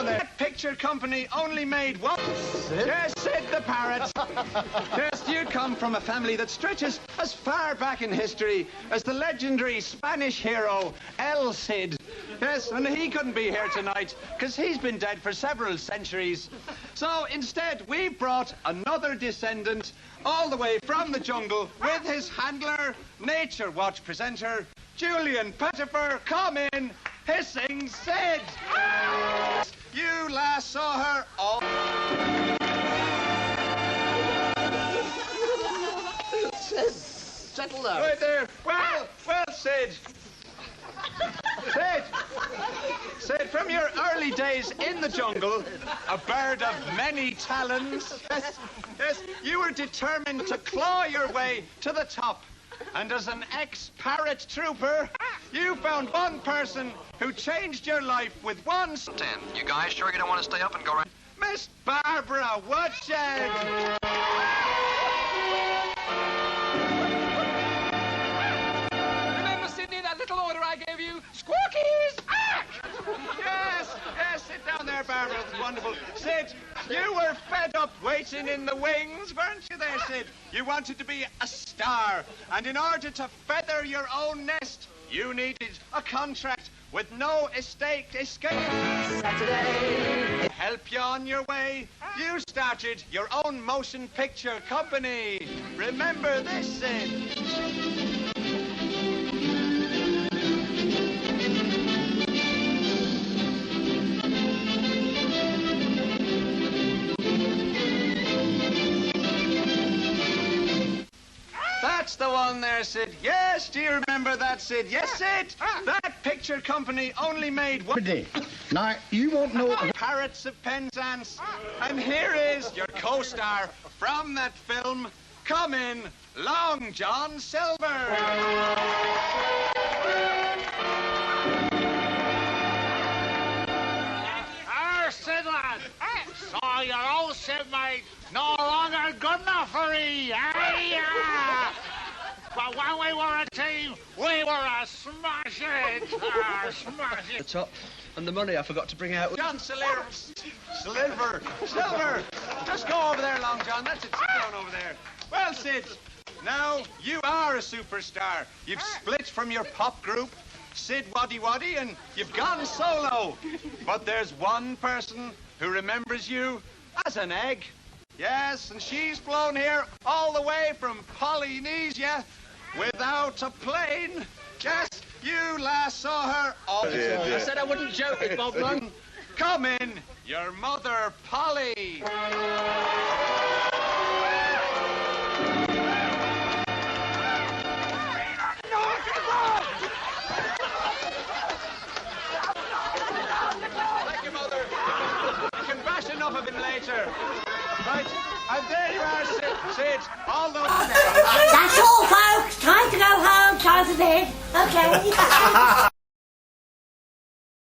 That picture company only made one. Sid? Yes, Sid the parrot. Yes, you come from a family that stretches as far back in history as the legendary Spanish hero El Cid. Yes, and he couldn't be here tonight because he's been dead for several centuries. So instead, we brought another descendant all the way from the jungle with his handler, Nature Watch presenter, Julian Pettifer. Come in, hissing Sid. You last saw her all... Settle down. Right there. Well, Sid. Sid, from your early days in the jungle, a bird of many talons, yes, you were determined to claw your way to the top. And as an ex-parrot trooper, you found one person who changed your life with one... 10. You guys sure you don't want to stay up and go right? Miss Barbara Woodshed. Remember, Sidney, that little order I gave you? Squawkies! Yes, sit down there, Barbara. It's wonderful. Sid, you were fed up waiting in the wings, weren't you there, Sid? You wanted to be a star, and in order to feather your own nest, you needed a contract with no escape. Saturday. To help you on your way, you started your own motion picture company. Remember this, Sid? That's the one there, Sid. Yes, do you remember that, Sid? Yes, Sid. That picture company only made one... Now, you won't know... Parrots of Penzance. And here is your co-star from that film. Come in, Long John Silver. Sid, lad. So your old shipmate no longer good enough for ye, eh? But when we were a team, we were a smash it. Smash The it. top and the money I forgot to bring out. John Silver. Just go over there, Long John. That's it. Sit down over there. Well, Sid, now you are a superstar. You've split from your pop group, Sid Waddy Waddy, and you've gone solo. But there's one person who remembers you as an egg. Yes, and she's flown here all the way from Polynesia without a plane. Yes, you last saw her all... I said I wouldn't joke with Bob Lung. Come in, your mother, Polly. Thank you, Mother. You can bash enough of him later. Right, and there you are, Sid. All those... That's all, folks. Time to go home. Time for bed. Okay.